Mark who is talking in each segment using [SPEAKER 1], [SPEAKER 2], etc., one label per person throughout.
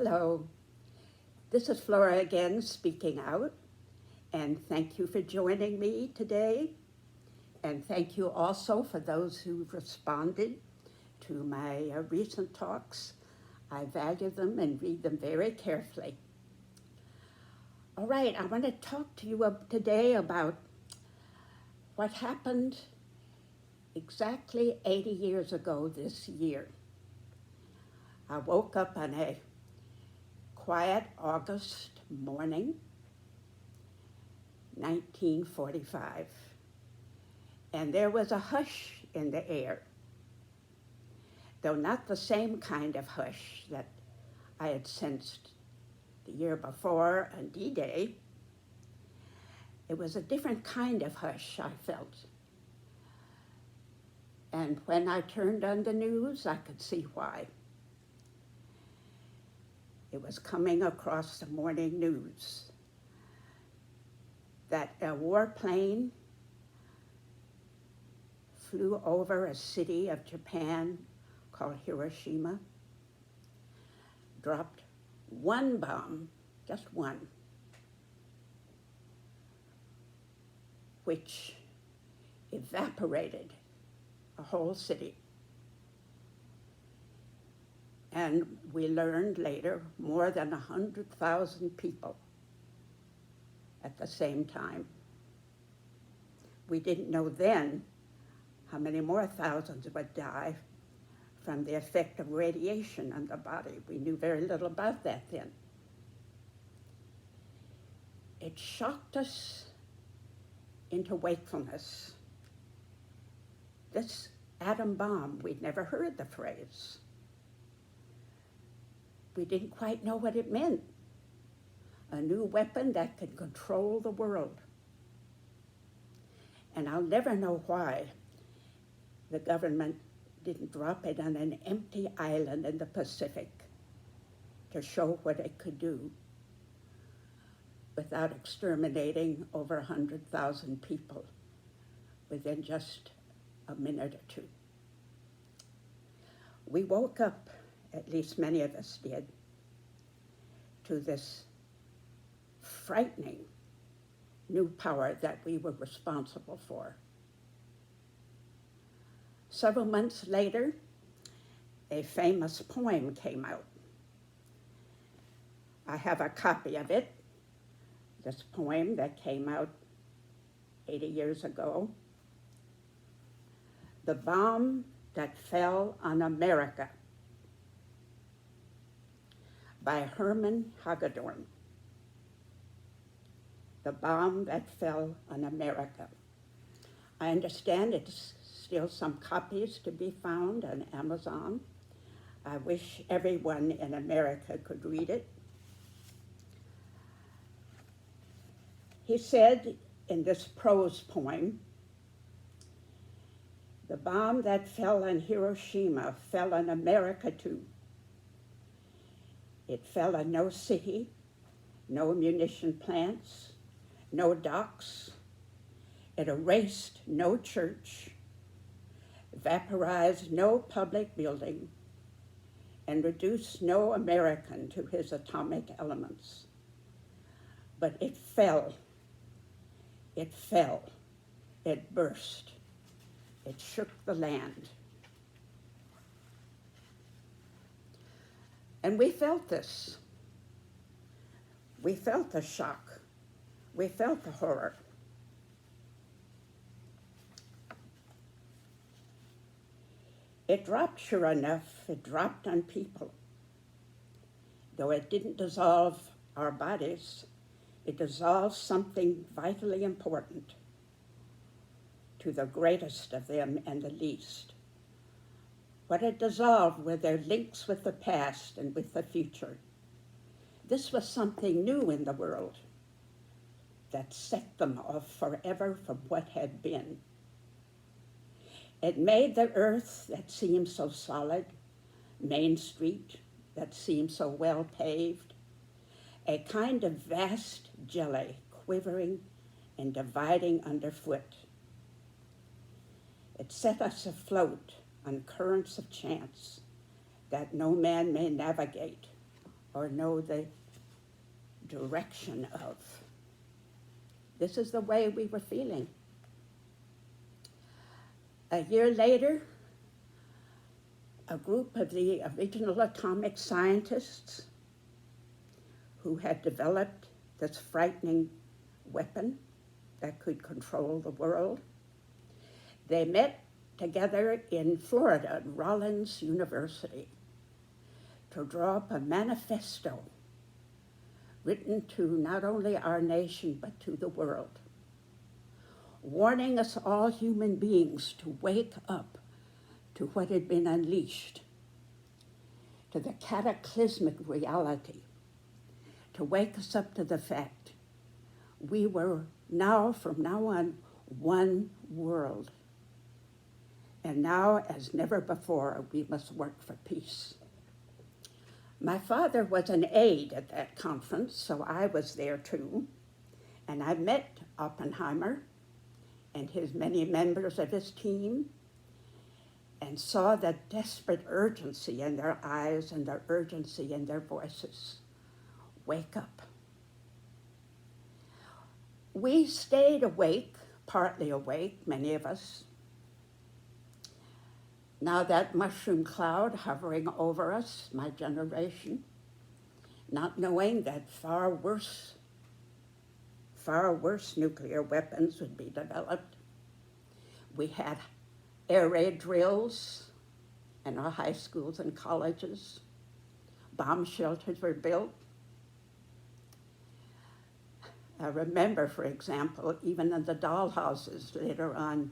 [SPEAKER 1] Hello, this is Flora again speaking out, and thank you for joining me today. And thank you also for those who've responded to my recent talks. I value them and read them very carefully. All right, I want to talk to you today about what happened exactly 80 years ago this year. I woke up on a quiet August morning, 1945, and there was a hush in the air, though not the same kind of hush that I had sensed the year before on D-Day. It was a different kind of hush I felt. And when I turned on the news, I could see why. It was coming across the morning news that a warplane flew over a city of Japan called Hiroshima, dropped one bomb, just one, which evaporated a whole city. And we learned later more than 100,000 people at the same time. We didn't know then how many more thousands would die from the effect of radiation on the body. We knew very little about that then. It shocked us into wakefulness. This atom bomb, we'd never heard the phrase. We didn't quite know what it meant. A new weapon that could control the world. And I'll never know why the government didn't drop it on an empty island in the Pacific to show what it could do without exterminating over 100,000 people within just a minute or two. We woke up, at least many of us did, to this frightening new power that we were responsible for. Several months later, a famous poem came out. I have a copy of it, this poem that came out 80 years ago. The Bomb That Fell on America by Herman Hagedorn. The Bomb That Fell on America. I understand it's still some copies to be found on Amazon. I wish everyone in America could read it. He said in this prose poem, "The bomb that fell on Hiroshima fell on America too. It fell on no city, no munition plants, no docks. It erased no church, vaporized no public building, and reduced no American to his atomic elements. But it fell, it burst, it shook the land." And we felt this. We felt the shock. We felt the horror. It dropped, sure enough, it dropped on people. Though it didn't dissolve our bodies, it dissolved something vitally important to the greatest of them and the least. What it dissolved were their links with the past and with the future. This was something new in the world that set them off forever from what had been. It made the earth that seemed so solid, Main Street that seemed so well paved, a kind of vast jelly quivering and dividing underfoot. It set us afloat on currents of chance that no man may navigate or know the direction of. This is the way we were feeling. A year later, a group of the original atomic scientists who had developed this frightening weapon that could control the world, they met together in Florida at Rollins University to draw up a manifesto written to not only our nation but to the world, warning us all human beings to wake up to what had been unleashed, to the cataclysmic reality, to wake us up to the fact we were now, from now on, one world. And now, as never before, we must work for peace. My father was an aide at that conference, so I was there too. And I met Oppenheimer and his many members of his team and saw the desperate urgency in their eyes and the urgency in their voices. Wake up. We stayed awake, partly awake, many of us. Now that mushroom cloud hovering over us, my generation, not knowing that far worse nuclear weapons would be developed. We had air raid drills in our high schools and colleges. Bomb shelters were built. I remember, for example, even in the dollhouses later on,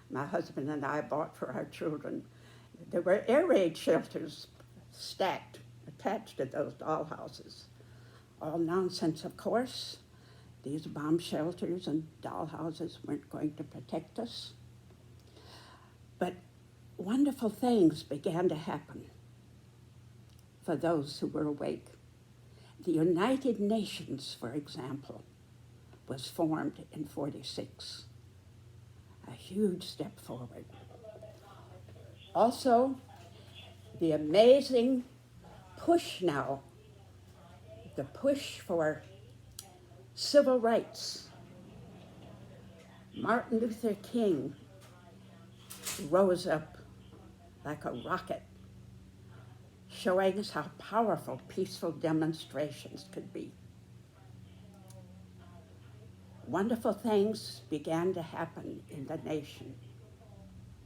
[SPEAKER 1] my husband and I bought for our children, there were air raid shelters stacked, attached to those dollhouses. All nonsense, of course. These bomb shelters and dollhouses weren't going to protect us. But wonderful things began to happen for those who were awake. The United Nations, for example, was formed in 46. A huge step forward. Also, the amazing push now, the push for civil rights. Martin Luther King rose up like a rocket, showing us how powerful peaceful demonstrations could be. Wonderful things began to happen in the nation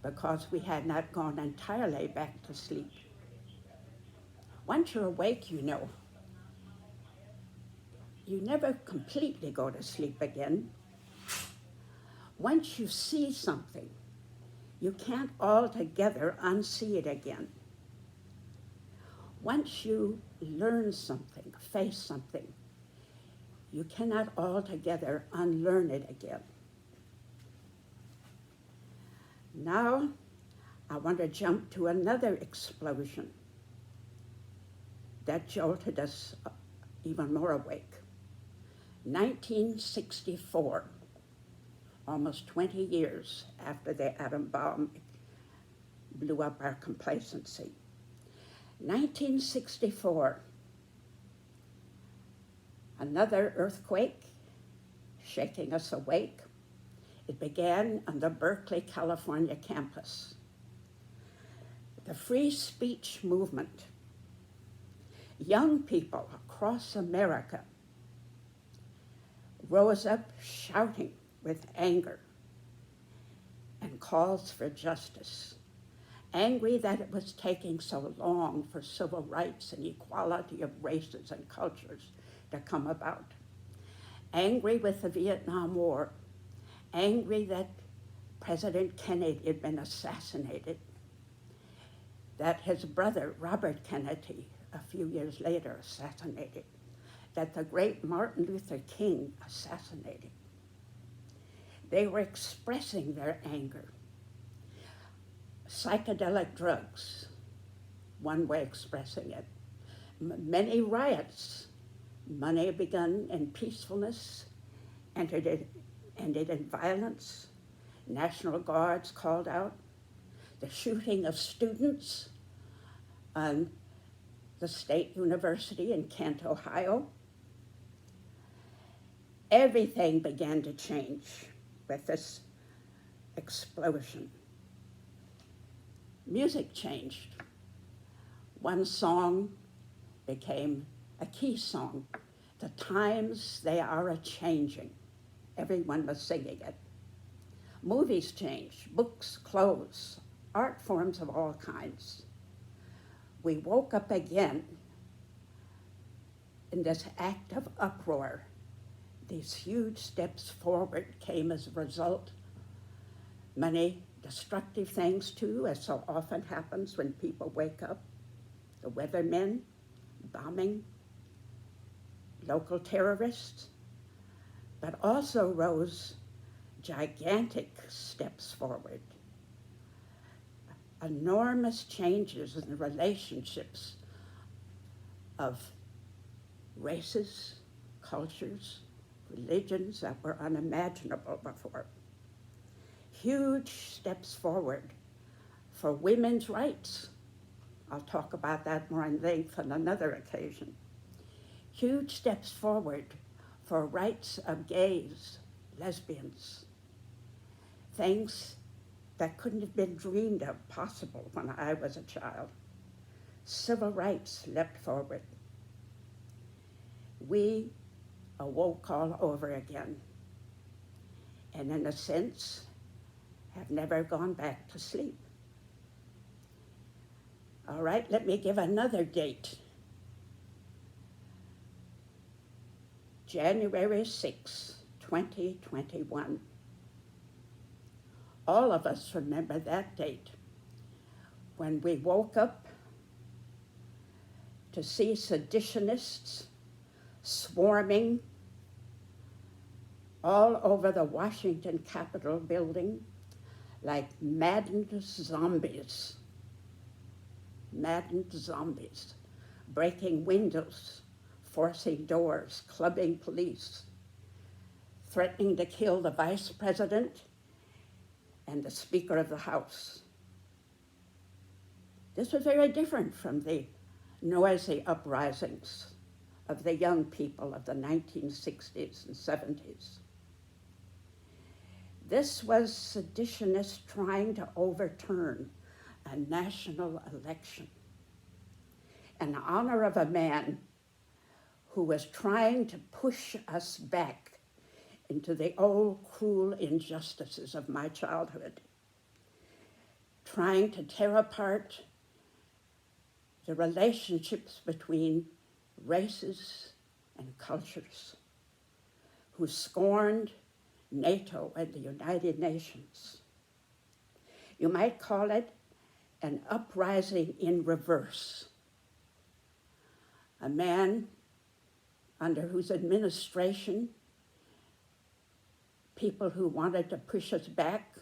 [SPEAKER 1] because we had not gone entirely back to sleep. Once you're awake, you know, you never completely go to sleep again. Once you see something, you can't altogether unsee it again. Once you learn something, face something, you cannot altogether unlearn it again. Now, I want to jump to another explosion that jolted us even more awake. 1964, almost 20 years after the atom bomb blew up our complacency. 1964, another earthquake shaking us awake. It began on the Berkeley, California campus. The free speech movement. Young people across America rose up shouting with anger and calls for justice. Angry that it was taking so long for civil rights and equality of races and cultures to come about. Angry with the Vietnam War. Angry that President Kennedy had been assassinated. That his brother, Robert Kennedy, a few years later assassinated. That the great Martin Luther King assassinated. They were expressing their anger. Psychedelic drugs, one way expressing it. Many riots. Money begun in peacefulness, ended in violence. National Guards called out. The shooting of students on the State University in Kent, Ohio. Everything began to change with this explosion. Music changed. One song became a key song. The times, they are a-changing. Everyone was singing it. Movies changed, books, clothes, art forms of all kinds. We woke up again in this act of uproar. These huge steps forward came as a result. Many destructive things too, as so often happens when people wake up. The weathermen, bombing, local terrorists, but also rose gigantic steps forward. Enormous changes in the relationships of races, cultures, religions that were unimaginable before. Huge steps forward for women's rights. I'll talk about that more in length on another occasion. Huge steps forward for rights of gays, lesbians, things that couldn't have been dreamed of possible when I was a child. Civil rights leapt forward. We awoke all over again, and in a sense, have never gone back to sleep. All right, let me give another date. January 6, 2021. All of us remember that date when we woke up to see seditionists swarming all over the Washington Capitol building like maddened zombies, breaking windows, forcing doors, clubbing police, threatening to kill the vice president and the Speaker of the House. This was very different from the noisy uprisings of the young people of the 1960s and 70s. This was seditionists trying to overturn a national election in honor of a man who was trying to push us back into the old cruel injustices of my childhood, trying to tear apart the relationships between races and cultures, who scorned NATO and the United Nations. You might call it an uprising in reverse. A man under whose administration people who wanted to push us back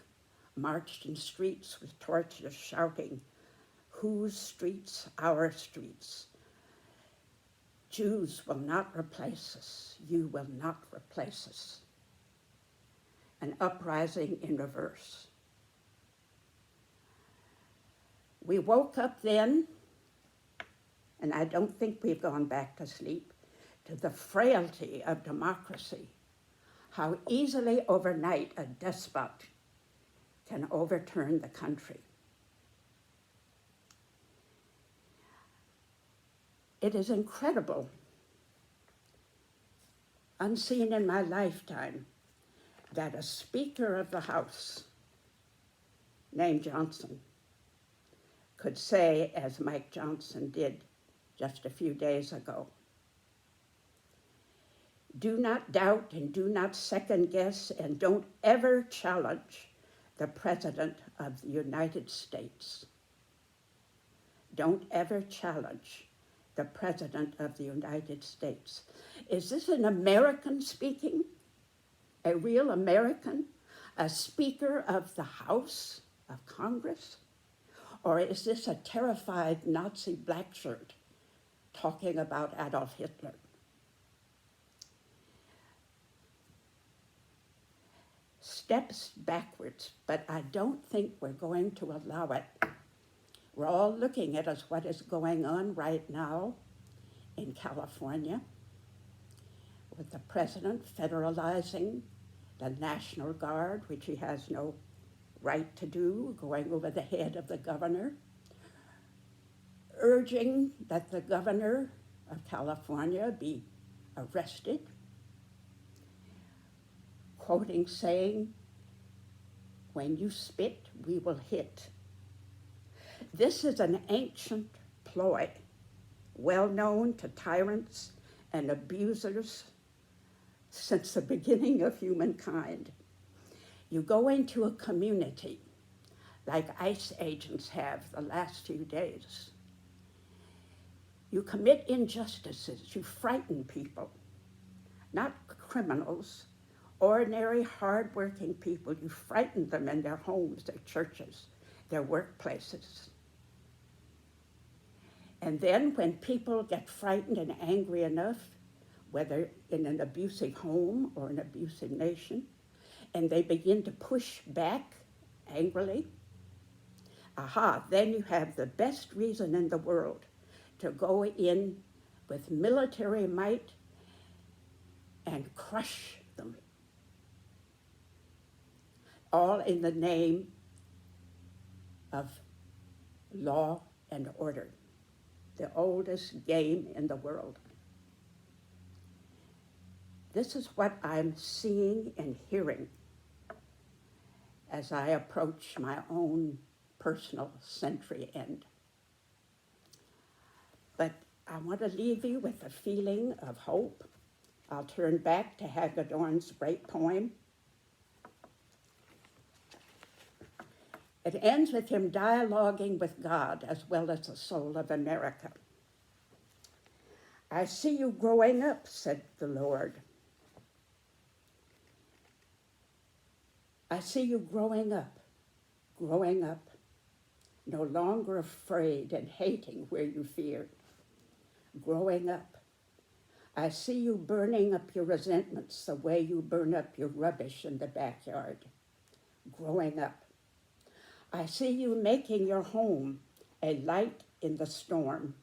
[SPEAKER 1] marched in streets with torches shouting, "Whose streets? Our streets. Jews will not replace us. You will not replace us." An uprising in reverse. We woke up then, and I don't think we've gone back to sleep, to the frailty of democracy, how easily overnight a despot can overturn the country. It is incredible, unseen in my lifetime, that a Speaker of the House named Johnson could say, as Mike Johnson did just a few days ago, "Do not doubt and do not second guess and don't ever challenge the President of the United States. Don't ever challenge the President of the United States." Is this an American speaking? A real American? A Speaker of the House of Congress? Or is this a terrified Nazi black shirt talking about Adolf Hitler? Steps backwards, but I don't think we're going to allow it. We're all looking at what is going on right now in California with the president federalizing the National Guard, which he has no right to do, going over the head of the governor, urging that the governor of California be arrested, quoting saying, "When you spit, we will hit." This is an ancient ploy, well known to tyrants and abusers since the beginning of humankind. You go into a community like ICE agents have the last few days. You commit injustices, you frighten people, not criminals, ordinary, hardworking people. You frighten them in their homes, their churches, their workplaces. And then when people get frightened and angry enough, whether in an abusive home or an abusive nation, and they begin to push back angrily, then you have the best reason in the world to go in with military might and crush them, all in the name of law and order, the oldest game in the world. This is what I'm seeing and hearing as I approach my own personal century end. But I want to leave you with a feeling of hope. I'll turn back to Hagedorn's great poem. It ends with him dialoguing with God as well as the soul of America. "I see you growing up," said the Lord. "I see you growing up, no longer afraid and hating where you feared, growing up. I see you burning up your resentments the way you burn up your rubbish in the backyard, growing up. I see you making your home a light in the storm,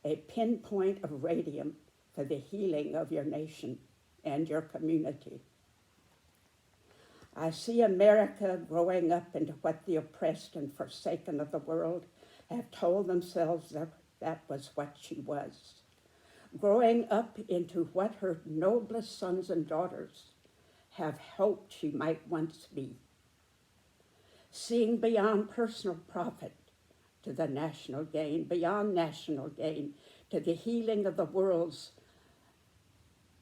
[SPEAKER 1] a pinpoint of radium for the healing of your nation and your community. I see America growing up into what the oppressed and forsaken of the world have told themselves that was what she was, growing up into what her noblest sons and daughters have hoped she might once be, seeing beyond personal profit to the national gain, beyond national gain to the healing of the world's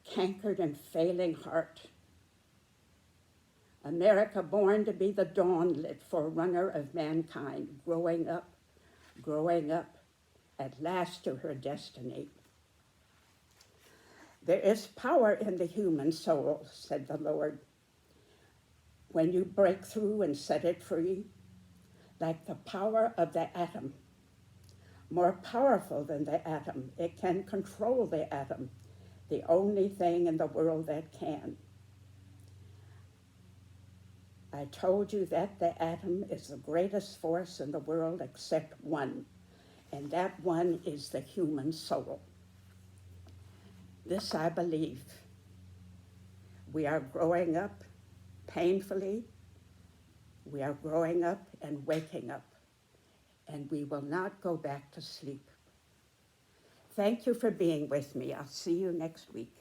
[SPEAKER 1] cankered and failing heart. America born to be the dawn-lit forerunner of mankind, growing up, at last to her destiny. There is power in the human soul," said the Lord, "when you break through and set it free, like the power of the atom. More powerful than the atom, it can control the atom, the only thing in the world that can. I told you that the atom is the greatest force in the world except one, and that one is the human soul. This I believe. We are growing up painfully. We are growing up and waking up, and we will not go back to sleep. Thank you for being with me. I'll see you next week."